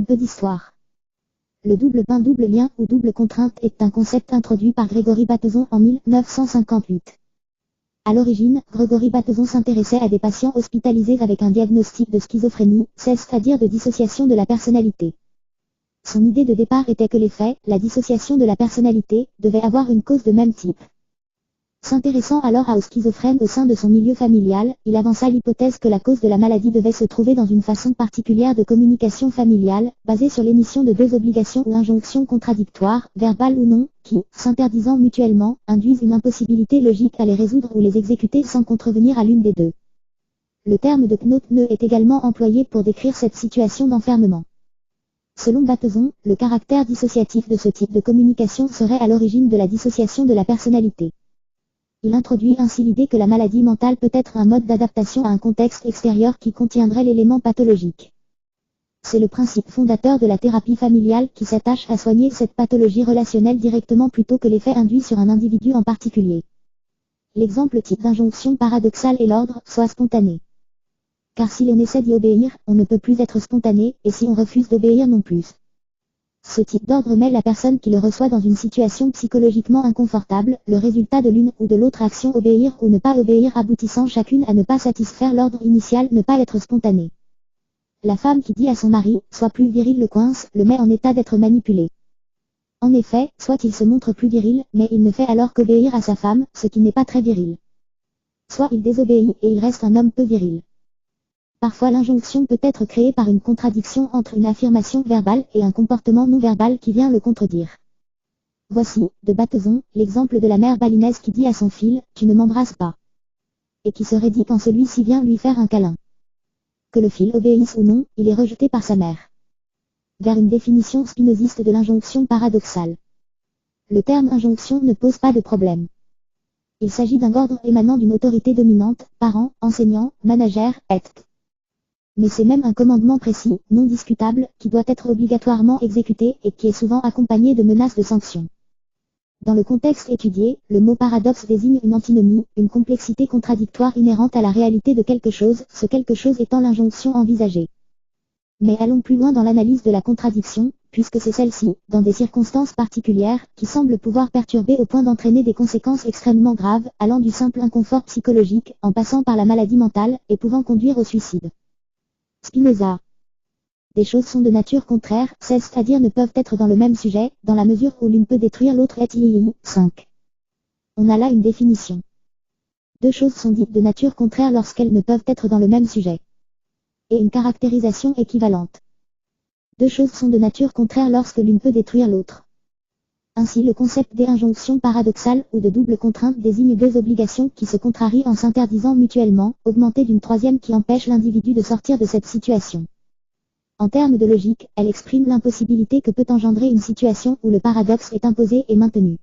un peu d'histoire. Le double bain double lien ou double contrainte est un concept introduit par Grégory Bateson en 1958. À l'origine, Grégory Bateson s'intéressait à des patients hospitalisés avec un diagnostic de schizophrénie, c'est-à-dire de dissociation de la personnalité. Son idée de départ était que les faits, la dissociation de la personnalité, devaient avoir une cause de même type. S'intéressant alors aux schizophrènes au sein de son milieu familial, il avança l'hypothèse que la cause de la maladie devait se trouver dans une façon particulière de communication familiale, basée sur l'émission de deux obligations ou injonctions contradictoires, verbales ou non, qui, s'interdisant mutuellement, induisent une impossibilité logique à les résoudre ou les exécuter sans contrevenir à l'une des deux. Le terme de Knoop-Neu est également employé pour décrire cette situation d'enfermement. Selon Bateson, le caractère dissociatif de ce type de communication serait à l'origine de la dissociation de la personnalité. Il introduit ainsi l'idée que la maladie mentale peut être un mode d'adaptation à un contexte extérieur qui contiendrait l'élément pathologique. C'est le principe fondateur de la thérapie familiale qui s'attache à soigner cette pathologie relationnelle directement plutôt que l'effet induit sur un individu en particulier. L'exemple type d'injonction paradoxale est l'ordre, soit spontané. Car si l'on essaie d'y obéir, on ne peut plus être spontané, et si on refuse d'obéir non plus. Ce type d'ordre met la personne qui le reçoit dans une situation psychologiquement inconfortable, le résultat de l'une ou de l'autre action obéir ou ne pas obéir aboutissant chacune à ne pas satisfaire l'ordre initial, ne pas être spontané. La femme qui dit à son mari, sois plus viril le coince, le met en état d'être manipulé. En effet, soit il se montre plus viril, mais il ne fait alors qu'obéir à sa femme, ce qui n'est pas très viril. Soit il désobéit et il reste un homme peu viril. Parfois l'injonction peut être créée par une contradiction entre une affirmation verbale et un comportement non verbal qui vient le contredire. Voici, de Bateson, l'exemple de la mère balinaise qui dit à son fils, tu ne m'embrasses pas. Et qui se raidit quand celui-ci vient lui faire un câlin. Que le fils obéisse ou non, il est rejeté par sa mère. Vers une définition spinoziste de l'injonction paradoxale. Le terme injonction ne pose pas de problème. Il s'agit d'un ordre émanant d'une autorité dominante, parent, enseignant, manager, etc. Mais c'est même un commandement précis, non discutable, qui doit être obligatoirement exécuté et qui est souvent accompagné de menaces de sanctions. Dans le contexte étudié, le mot paradoxe désigne une antinomie, une complexité contradictoire inhérente à la réalité de quelque chose, ce quelque chose étant l'injonction envisagée. Mais allons plus loin dans l'analyse de la contradiction, puisque c'est celle-ci, dans des circonstances particulières, qui semble pouvoir perturber au point d'entraîner des conséquences extrêmement graves, allant du simple inconfort psychologique, en passant par la maladie mentale, et pouvant conduire au suicide. Spinoza. Des choses sont de nature contraire, c'est-à-dire ne peuvent être dans le même sujet, dans la mesure où l'une peut détruire l'autre. 5. On a là une définition. Deux choses sont dites de nature contraire lorsqu'elles ne peuvent être dans le même sujet. Et une caractérisation équivalente. Deux choses sont de nature contraire lorsque l'une peut détruire l'autre. Ainsi le concept d'injonction paradoxale ou de double contrainte désigne deux obligations qui se contrarient en s'interdisant mutuellement, augmentées d'une troisième qui empêche l'individu de sortir de cette situation. En termes de logique, elle exprime l'impossibilité que peut engendrer une situation où le paradoxe est imposé et maintenu.